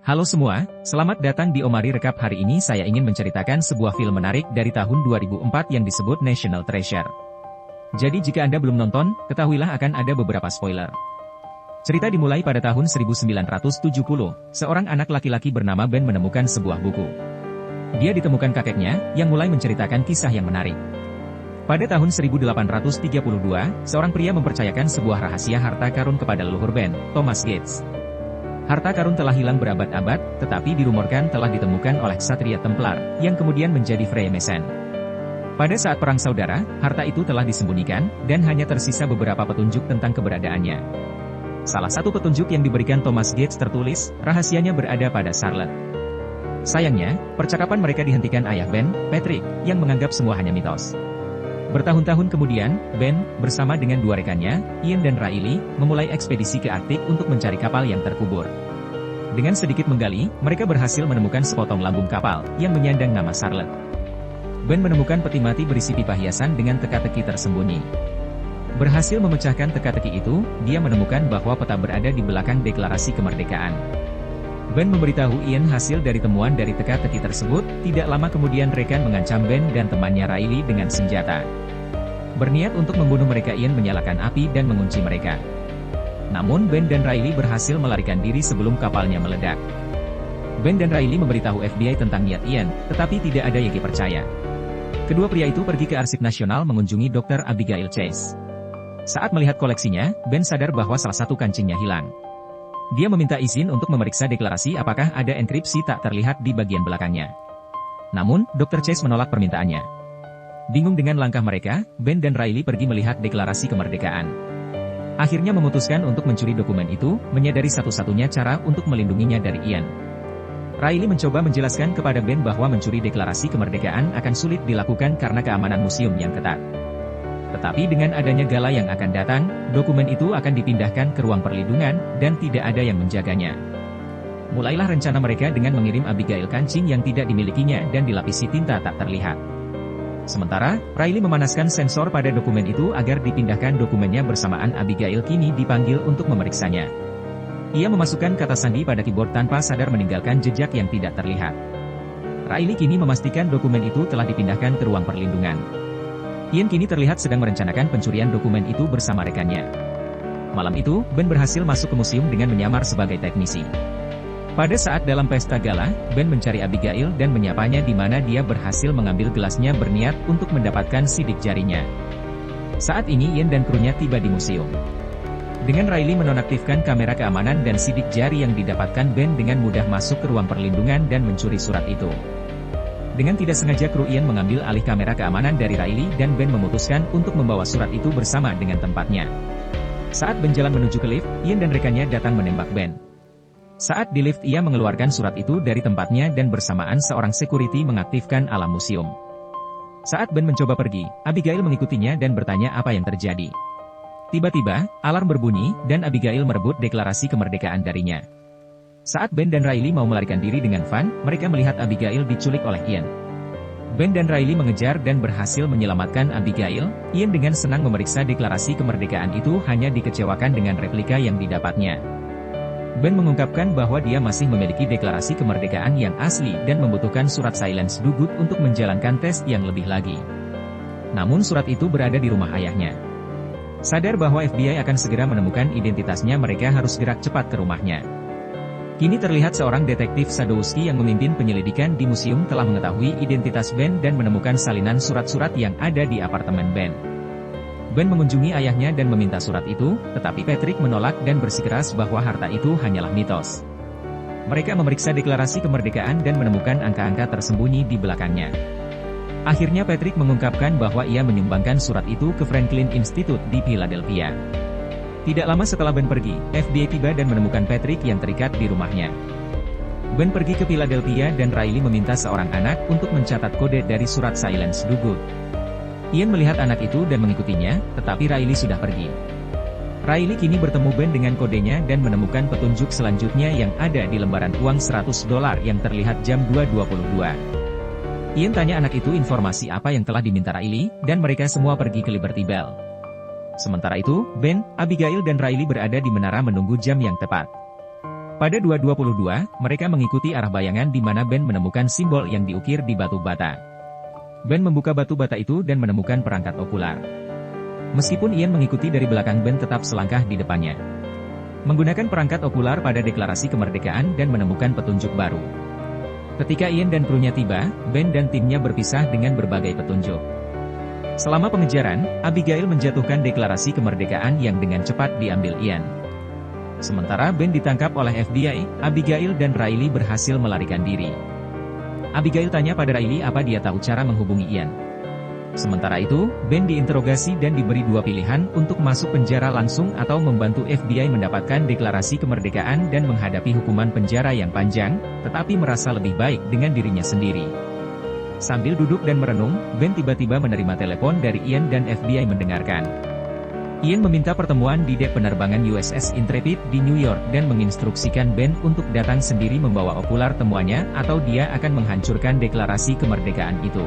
Halo semua, selamat datang di Omari Rekap. Hari ini saya ingin menceritakan sebuah film menarik dari tahun 2004 yang disebut National Treasure. Jadi jika Anda belum nonton, ketahuilah akan ada beberapa spoiler. Cerita dimulai pada tahun 1970, seorang anak laki-laki bernama Ben menemukan sebuah buku. Dia ditemukan kakeknya, yang mulai menceritakan kisah yang menarik. Pada tahun 1832, seorang pria mempercayakan sebuah rahasia harta karun kepada leluhur Ben, Thomas Gates. Harta karun telah hilang berabad-abad, tetapi dirumorkan telah ditemukan oleh ksatria Templar, yang kemudian menjadi Freemason. Pada saat Perang Saudara, harta itu telah disembunyikan, dan hanya tersisa beberapa petunjuk tentang keberadaannya. Salah satu petunjuk yang diberikan Thomas Gates tertulis, rahasianya berada pada Charlotte. Sayangnya, percakapan mereka dihentikan ayah Ben, Patrick, yang menganggap semua hanya mitos. Bertahun-tahun kemudian, Ben, bersama dengan dua rekannya, Ian dan Riley, memulai ekspedisi ke Arktik untuk mencari kapal yang terkubur. Dengan sedikit menggali, mereka berhasil menemukan sepotong lambung kapal, yang menyandang nama Charlotte. Ben menemukan peti mati berisi pipa hiasan dengan teka-teki tersembunyi. Berhasil memecahkan teka-teki itu, dia menemukan bahwa peta berada di belakang deklarasi kemerdekaan. Ben memberitahu Ian hasil dari temuan dari teka-teki tersebut. Tidak lama kemudian rekan mengancam Ben dan temannya Riley dengan senjata. Berniat untuk membunuh mereka, Ian menyalakan api dan mengunci mereka. Namun Ben dan Riley berhasil melarikan diri sebelum kapalnya meledak. Ben dan Riley memberitahu FBI tentang niat Ian, tetapi tidak ada yang percaya. Kedua pria itu pergi ke Arsip Nasional mengunjungi Dr. Abigail Chase. Saat melihat koleksinya, Ben sadar bahwa salah satu kancingnya hilang. Dia meminta izin untuk memeriksa deklarasi apakah ada enkripsi tak terlihat di bagian belakangnya. Namun, Dr. Chase menolak permintaannya. Bingung dengan langkah mereka, Ben dan Riley pergi melihat deklarasi kemerdekaan. Akhirnya memutuskan untuk mencuri dokumen itu, menyadari satu-satunya cara untuk melindunginya dari Ian. Riley mencoba menjelaskan kepada Ben bahwa mencuri deklarasi kemerdekaan akan sulit dilakukan karena keamanan museum yang ketat. Tetapi dengan adanya gala yang akan datang, dokumen itu akan dipindahkan ke ruang perlindungan, dan tidak ada yang menjaganya. Mulailah rencana mereka dengan mengirim Abigail kancing yang tidak dimilikinya dan dilapisi tinta tak terlihat. Sementara, Riley memanaskan sensor pada dokumen itu agar dipindahkan dokumennya bersamaan Abigail kini dipanggil untuk memeriksanya. Ia memasukkan kata sandi pada keyboard tanpa sadar meninggalkan jejak yang tidak terlihat. Riley kini memastikan dokumen itu telah dipindahkan ke ruang perlindungan. Ian kini terlihat sedang merencanakan pencurian dokumen itu bersama rekannya. Malam itu, Ben berhasil masuk ke museum dengan menyamar sebagai teknisi. Pada saat dalam pesta gala, Ben mencari Abigail dan menyapanya di mana dia berhasil mengambil gelasnya berniat untuk mendapatkan sidik jarinya. Saat ini Ian dan krunya tiba di museum. Dengan Riley menonaktifkan kamera keamanan dan sidik jari yang didapatkan, Ben dengan mudah masuk ke ruang perlindungan dan mencuri surat itu. Dengan tidak sengaja kru Ian mengambil alih kamera keamanan dari Riley dan Ben memutuskan untuk membawa surat itu bersama dengan tempatnya. Saat Ben jalan menuju ke lift, Ian dan rekannya datang menembak Ben. Saat di lift ia mengeluarkan surat itu dari tempatnya dan bersamaan seorang security mengaktifkan alarm museum. Saat Ben mencoba pergi, Abigail mengikutinya dan bertanya apa yang terjadi. Tiba-tiba, alarm berbunyi dan Abigail merebut deklarasi kemerdekaan darinya. Saat Ben dan Riley mau melarikan diri dengan Van, mereka melihat Abigail diculik oleh Ian. Ben dan Riley mengejar dan berhasil menyelamatkan Abigail. Ian dengan senang memeriksa deklarasi kemerdekaan itu, hanya dikecewakan dengan replika yang didapatnya. Ben mengungkapkan bahwa dia masih memiliki deklarasi kemerdekaan yang asli dan membutuhkan surat silence dugut untuk menjalankan tes yang lebih lagi. Namun surat itu berada di rumah ayahnya. Sadar bahwa FBI akan segera menemukan identitasnya, mereka harus gerak cepat ke rumahnya. Kini terlihat seorang detektif Sadowski yang memimpin penyelidikan di museum telah mengetahui identitas Ben dan menemukan salinan surat-surat yang ada di apartemen Ben. Ben mengunjungi ayahnya dan meminta surat itu, tetapi Patrick menolak dan bersikeras bahwa harta itu hanyalah mitos. Mereka memeriksa deklarasi kemerdekaan dan menemukan angka-angka tersembunyi di belakangnya. Akhirnya Patrick mengungkapkan bahwa ia menyumbangkan surat itu ke Franklin Institute di Philadelphia. Tidak lama setelah Ben pergi, FBI tiba dan menemukan Patrick yang terikat di rumahnya. Ben pergi ke Philadelphia dan Riley meminta seorang anak untuk mencatat kode dari surat silence dugut. Ian melihat anak itu dan mengikutinya, tetapi Riley sudah pergi. Riley kini bertemu Ben dengan kodenya dan menemukan petunjuk selanjutnya yang ada di lembaran uang $100 yang terlihat jam 2.22. Ian tanya anak itu informasi apa yang telah diminta Riley, dan mereka semua pergi ke Liberty Bell. Sementara itu, Ben, Abigail dan Riley berada di menara menunggu jam yang tepat. Pada 2022, mereka mengikuti arah bayangan di mana Ben menemukan simbol yang diukir di batu bata. Ben membuka batu bata itu dan menemukan perangkat okular. Meskipun Ian mengikuti dari belakang, Ben tetap selangkah di depannya. Menggunakan perangkat okular pada deklarasi kemerdekaan dan menemukan petunjuk baru. Ketika Ian dan krunya tiba, Ben dan timnya berpisah dengan berbagai petunjuk. Selama pengejaran, Abigail menjatuhkan deklarasi kemerdekaan yang dengan cepat diambil Ian. Sementara Ben ditangkap oleh FBI, Abigail dan Riley berhasil melarikan diri. Abigail tanya pada Riley apa dia tahu cara menghubungi Ian. Sementara itu, Ben diinterogasi dan diberi dua pilihan untuk masuk penjara langsung atau membantu FBI mendapatkan deklarasi kemerdekaan dan menghadapi hukuman penjara yang panjang, tetapi merasa lebih baik dengan dirinya sendiri. Sambil duduk dan merenung, Ben tiba-tiba menerima telepon dari Ian dan FBI mendengarkan. Ian meminta pertemuan di dek penerbangan USS Intrepid di New York dan menginstruksikan Ben untuk datang sendiri membawa okular temuannya atau dia akan menghancurkan deklarasi kemerdekaan itu.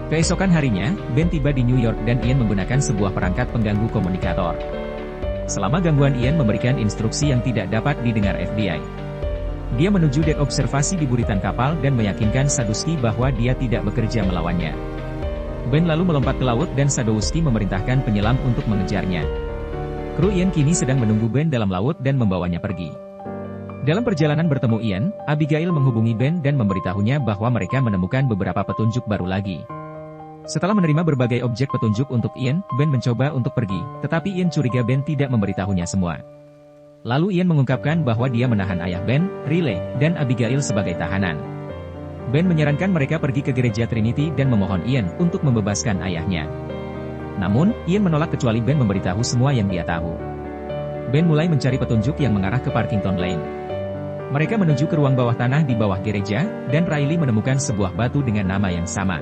Keesokan harinya, Ben tiba di New York dan Ian menggunakan sebuah perangkat pengganggu komunikator. Selama gangguan, Ian memberikan instruksi yang tidak dapat didengar FBI. Dia menuju dek observasi di buritan kapal dan meyakinkan Sadowski bahwa dia tidak bekerja melawannya. Ben lalu melompat ke laut dan Sadowski memerintahkan penyelam untuk mengejarnya. Kru Ian kini sedang menunggu Ben dalam laut dan membawanya pergi. Dalam perjalanan bertemu Ian, Abigail menghubungi Ben dan memberitahunya bahwa mereka menemukan beberapa petunjuk baru lagi. Setelah menerima berbagai objek petunjuk untuk Ian, Ben mencoba untuk pergi, tetapi Ian curiga Ben tidak memberitahunya semua. Lalu Ian mengungkapkan bahwa dia menahan ayah Ben, Riley, dan Abigail sebagai tahanan. Ben menyarankan mereka pergi ke gereja Trinity dan memohon Ian untuk membebaskan ayahnya. Namun, Ian menolak kecuali Ben memberitahu semua yang dia tahu. Ben mulai mencari petunjuk yang mengarah ke Parkington Lane. Mereka menuju ke ruang bawah tanah di bawah gereja, dan Riley menemukan sebuah batu dengan nama yang sama.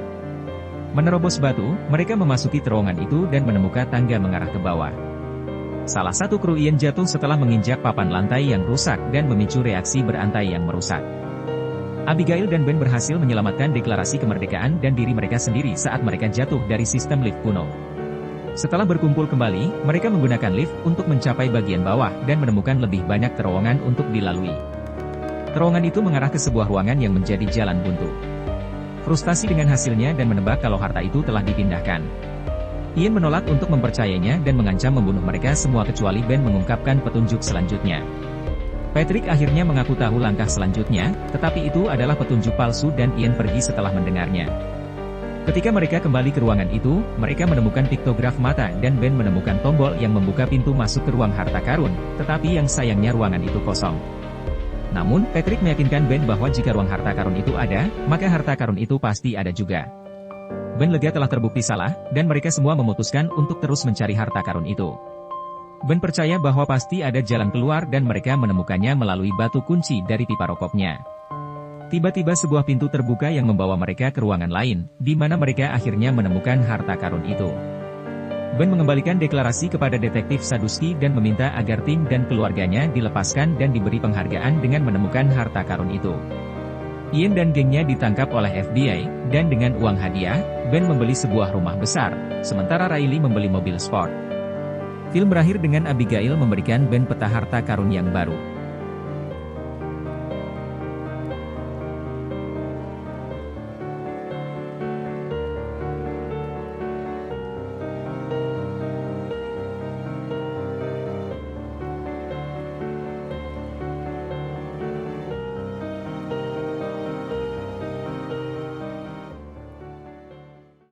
Menerobos batu, mereka memasuki terowongan itu dan menemukan tangga mengarah ke bawah. Salah satu kru Ian jatuh setelah menginjak papan lantai yang rusak dan memicu reaksi berantai yang merusak. Abigail dan Ben berhasil menyelamatkan deklarasi kemerdekaan dan diri mereka sendiri saat mereka jatuh dari sistem lift kuno. Setelah berkumpul kembali, mereka menggunakan lift untuk mencapai bagian bawah dan menemukan lebih banyak terowongan untuk dilalui. Terowongan itu mengarah ke sebuah ruangan yang menjadi jalan buntu. Frustasi dengan hasilnya dan menebak kalau harta itu telah dipindahkan. Ian menolak untuk mempercayainya dan mengancam membunuh mereka semua kecuali Ben mengungkapkan petunjuk selanjutnya. Patrick akhirnya mengaku tahu langkah selanjutnya, tetapi itu adalah petunjuk palsu dan Ian pergi setelah mendengarnya. Ketika mereka kembali ke ruangan itu, mereka menemukan piktograf mata dan Ben menemukan tombol yang membuka pintu masuk ke ruang harta karun, tetapi yang sayangnya ruangan itu kosong. Namun, Patrick meyakinkan Ben bahwa jika ruang harta karun itu ada, maka harta karun itu pasti ada juga. Ben lega telah terbukti salah, dan mereka semua memutuskan untuk terus mencari harta karun itu. Ben percaya bahwa pasti ada jalan keluar dan mereka menemukannya melalui batu kunci dari pipa rokoknya. Tiba-tiba sebuah pintu terbuka yang membawa mereka ke ruangan lain, di mana mereka akhirnya menemukan harta karun itu. Ben mengembalikan deklarasi kepada detektif Sadowski dan meminta agar tim dan keluarganya dilepaskan dan diberi penghargaan dengan menemukan harta karun itu. Ian dan gengnya ditangkap oleh FBI, dan dengan uang hadiah, Ben membeli sebuah rumah besar, sementara Riley membeli mobil sport. Film berakhir dengan Abigail memberikan Ben peta harta karun yang baru.